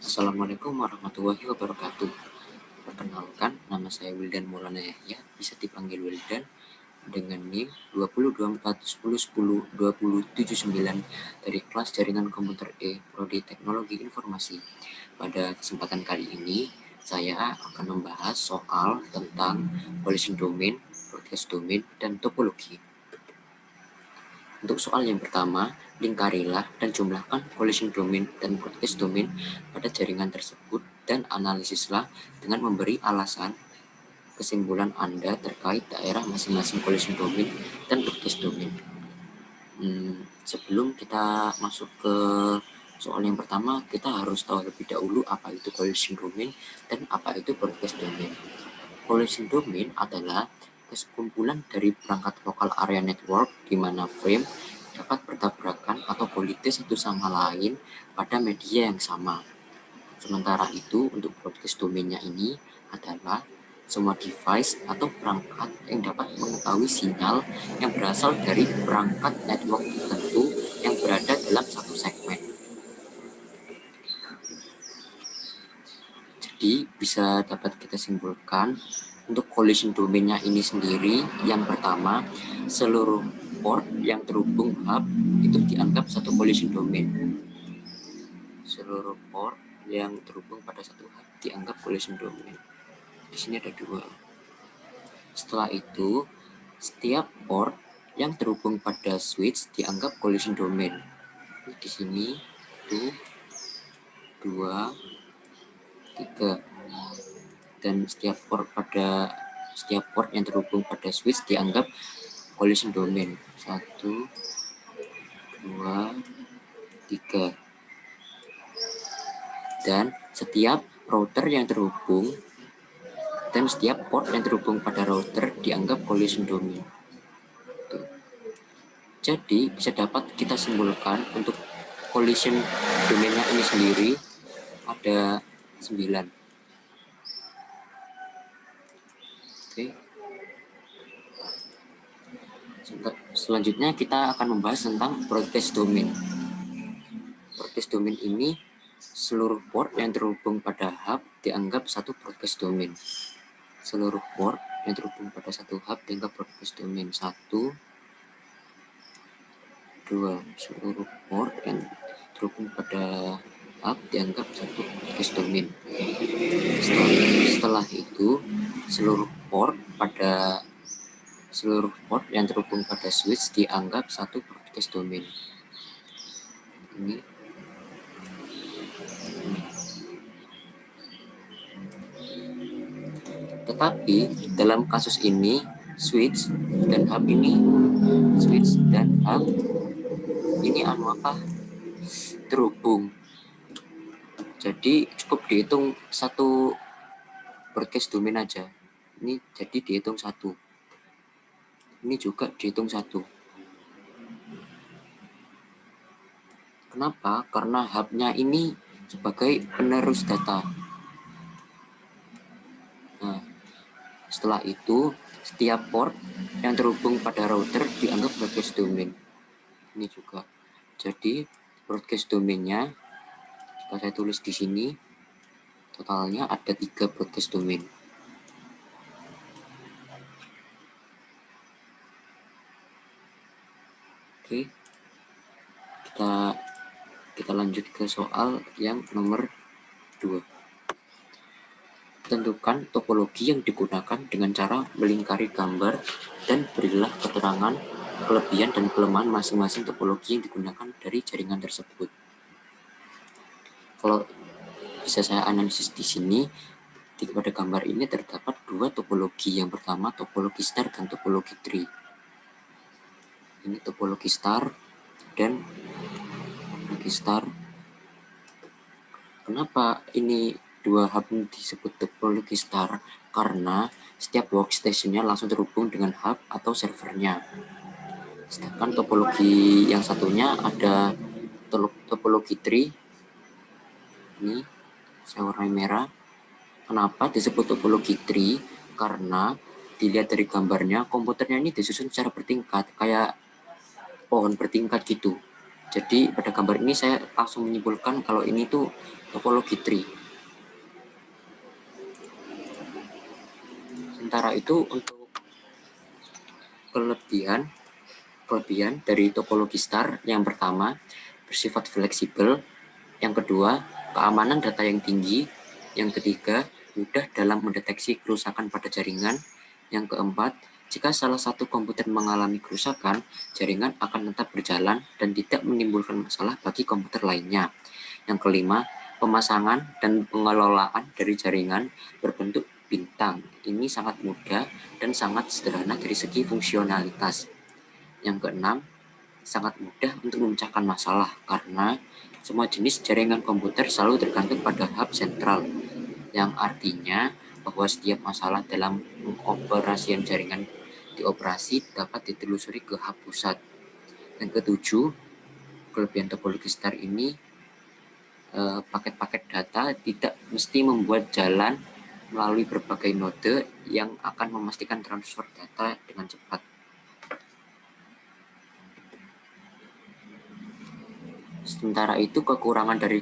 Assalamualaikum warahmatullahi wabarakatuh. Perkenalkan, nama saya Wildan Maulana Yahya, bisa dipanggil Wildan, dengan NIM 202410102079 dari kelas Jaringan Komputer E, Prodi Teknologi Informasi. Pada kesempatan kali ini, saya akan membahas soal tentang collision domain, broadcast domain, dan topologi. Untuk soal yang pertama, lingkarilah dan jumlahkan collision domain dan broadcast domain pada jaringan tersebut dan analisislah dengan memberi alasan kesimpulan Anda terkait daerah masing-masing collision domain dan broadcast domain. Sebelum kita masuk ke soal yang pertama, kita harus tahu lebih dahulu apa itu collision domain dan apa itu broadcast domain. Collision domain adalah kesekumpulan dari perangkat lokal area network di mana frame dapat bertabrakan atau kolides satu sama lain pada media yang sama. Sementara itu, untuk broadcast domainnya ini adalah semua device atau perangkat yang dapat mengetahui sinyal yang berasal dari perangkat network tertentu yang berada dalam satu segmen. Jadi, bisa dapat kita simpulkan untuk collision domainnya ini sendiri, yang pertama, seluruh port yang terhubung hub itu dianggap satu collision domain. Seluruh port yang terhubung pada satu hub dianggap collision domain. Di sini ada dua. Setelah itu, setiap port yang terhubung pada switch dianggap collision domain. Di sini 1, 2, 3. Dan setiap port yang terhubung pada switch dianggap collision domain. 1, 2, 3. Dan setiap router yang terhubung dan setiap port yang terhubung pada router dianggap collision domain. Jadi bisa dapat kita simpulkan untuk collision domainnya ini sendiri ada 9. Oke. Selanjutnya kita akan membahas tentang broadcast domain. Broadcast domain ini seluruh port yang terhubung pada hub dianggap satu broadcast domain. Seluruh port yang terhubung pada satu hub dianggap broadcast domain. 1, 2. Seluruh port yang terhubung pada hub dianggap satu broadcast domain. Setelah itu, seluruh port yang terhubung pada switch dianggap satu broadcast domain. Ini. Tetapi dalam kasus ini switch dan hub ini terhubung. Jadi cukup dihitung satu broadcast domain aja. Ini jadi dihitung 1. Ini juga dihitung 1. Kenapa? Karena hubnya ini sebagai penerus data. Nah, setelah itu setiap port yang terhubung pada router dianggap broadcast domain. Ini juga. Jadi broadcast domainnya, jika saya tulis di sini, totalnya ada 3 broadcast domain. Oke, kita lanjut ke soal yang nomor 2. Tentukan topologi yang digunakan dengan cara melingkari gambar dan berilah keterangan kelebihan dan kelemahan masing-masing topologi yang digunakan dari jaringan tersebut. Kalau bisa saya analisis di sini, pada gambar ini terdapat 2 topologi. Yang pertama topologi star dan topologi tree. Ini topologi star dan topologi star. Kenapa ini 2 hub disebut topologi star? Karena setiap workstation-nya langsung terhubung dengan hub atau servernya. Sedangkan topologi yang satunya ada topologi tree. Ini saya warnai merah. Kenapa disebut topologi tree? Karena dilihat dari gambarnya, komputernya ini disusun secara bertingkat, kayak pohon bertingkat gitu. Jadi pada gambar ini saya langsung menyimpulkan kalau ini tuh topologi tree. Sementara itu untuk kelebihan dari topologi star, yang pertama bersifat fleksibel, yang kedua keamanan data yang tinggi, yang ketiga mudah dalam mendeteksi kerusakan pada jaringan, yang keempat jika salah satu komputer mengalami kerusakan, jaringan akan tetap berjalan dan tidak menimbulkan masalah bagi komputer lainnya. Yang kelima, pemasangan dan pengelolaan dari jaringan berbentuk bintang. Ini sangat mudah dan sangat sederhana dari segi fungsionalitas. Yang keenam, sangat mudah untuk memecahkan masalah karena semua jenis jaringan komputer selalu tergantung pada hub sentral, yang artinya bahwa setiap masalah dalam pengoperasian jaringan dioperasi dapat ditelusuri ke hub pusat. Yang ketujuh, kelebihan topologi star ini, paket-paket data tidak mesti membuat jalan melalui berbagai node yang akan memastikan transfer data dengan cepat. Sementara itu kekurangan dari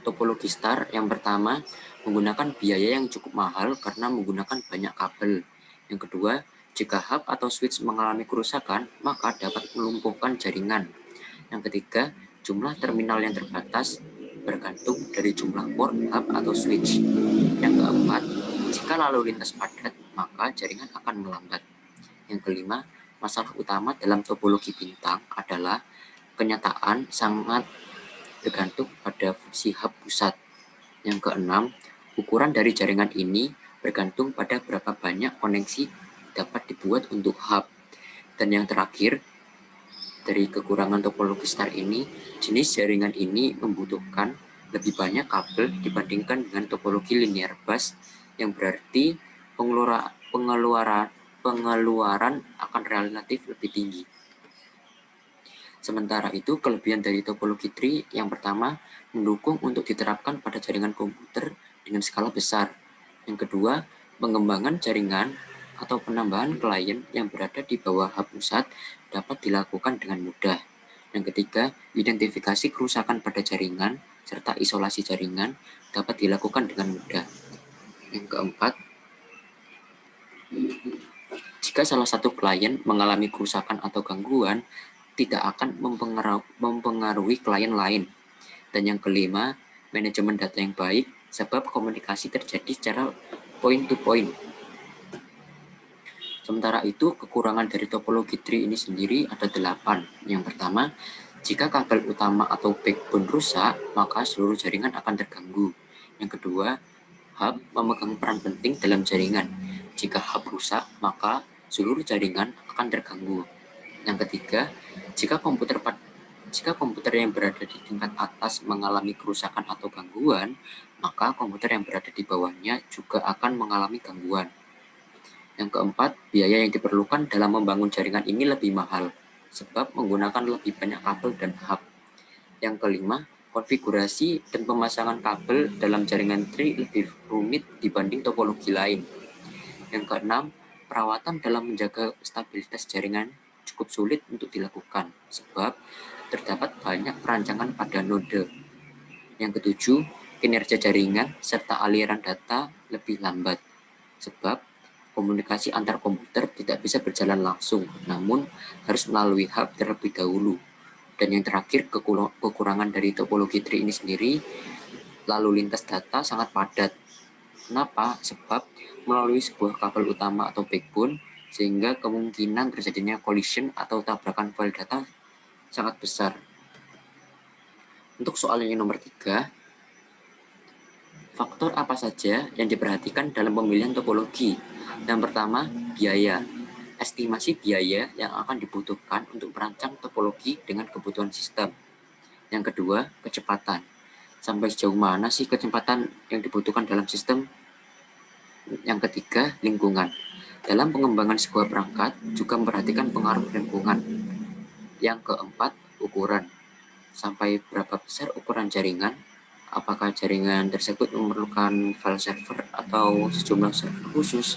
topologi star yang pertama, menggunakan biaya yang cukup mahal karena menggunakan banyak kabel. Yang kedua, jika hub atau switch mengalami kerusakan, maka dapat melumpuhkan jaringan. Yang ketiga, jumlah terminal yang terbatas bergantung dari jumlah port, hub, atau switch. Yang keempat, jika lalu lintas padat, maka jaringan akan melambat. Yang kelima, masalah utama dalam topologi bintang adalah kenyataan sangat bergantung pada fungsi hub pusat. Yang keenam, ukuran dari jaringan ini bergantung pada berapa banyak koneksi dapat dibuat untuk hub. Dan yang terakhir, dari kekurangan topologi star ini, jenis jaringan ini membutuhkan lebih banyak kabel dibandingkan dengan topologi linear bus, yang berarti pengeluaran akan relatif lebih tinggi. Sementara itu, kelebihan dari topologi tree yang pertama, mendukung untuk diterapkan pada jaringan komputer dengan skala besar. Yang kedua, pengembangan jaringan atau penambahan klien yang berada di bawah hub pusat dapat dilakukan dengan mudah. Yang ketiga, identifikasi kerusakan pada jaringan serta isolasi jaringan dapat dilakukan dengan mudah. Yang keempat, jika salah satu klien mengalami kerusakan atau gangguan, tidak akan mempengaruhi klien lain. Dan yang kelima, manajemen data yang baik, sebab komunikasi terjadi secara point to point. Sementara itu, kekurangan dari topologi tree ini sendiri ada 8. Yang pertama, jika kabel utama atau backbone rusak, maka seluruh jaringan akan terganggu. Yang kedua, hub memegang peran penting dalam jaringan. Jika hub rusak, maka seluruh jaringan akan terganggu. Yang ketiga, jika komputer yang berada di tingkat atas mengalami kerusakan atau gangguan, maka komputer yang berada di bawahnya juga akan mengalami gangguan. Yang keempat, biaya yang diperlukan dalam membangun jaringan ini lebih mahal, sebab menggunakan lebih banyak kabel dan hub. Yang kelima, konfigurasi dan pemasangan kabel dalam jaringan tree lebih rumit dibanding topologi lain. Yang keenam, perawatan dalam menjaga stabilitas jaringan cukup sulit untuk dilakukan, sebab terdapat banyak perancangan pada node. Yang ketujuh, kinerja jaringan serta aliran data lebih lambat, sebab komunikasi antar komputer tidak bisa berjalan langsung, namun harus melalui hub terlebih dahulu. Dan yang terakhir, kekurangan dari topologi tree ini sendiri, lalu lintas data sangat padat. Kenapa? Sebab melalui sebuah kabel utama atau backbone, sehingga kemungkinan terjadinya collision atau tabrakan file data sangat besar. Untuk soal yang nomor 3, faktor apa saja yang diperhatikan dalam pemilihan topologi? Yang pertama, biaya. Estimasi biaya yang akan dibutuhkan untuk merancang topologi dengan kebutuhan sistem. Yang kedua, kecepatan. Sampai sejauh mana sih kecepatan yang dibutuhkan dalam sistem? Yang ketiga, lingkungan. Dalam pengembangan sebuah perangkat juga memperhatikan pengaruh lingkungan. Yang keempat, ukuran. Sampai berapa besar ukuran jaringan? Apakah jaringan tersebut memerlukan file server atau sejumlah server khusus?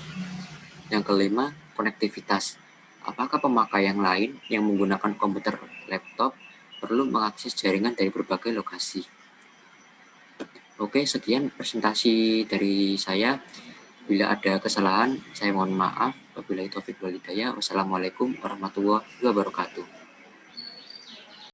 Yang kelima, konektivitas. Apakah pemakaian lain yang menggunakan komputer laptop perlu mengakses jaringan dari berbagai lokasi. Oke, sekian presentasi dari saya. Bila ada kesalahan, saya mohon maaf. Wabillahi taufiq wal hidayah. Wassalamualaikum warahmatullahi wabarakatuh.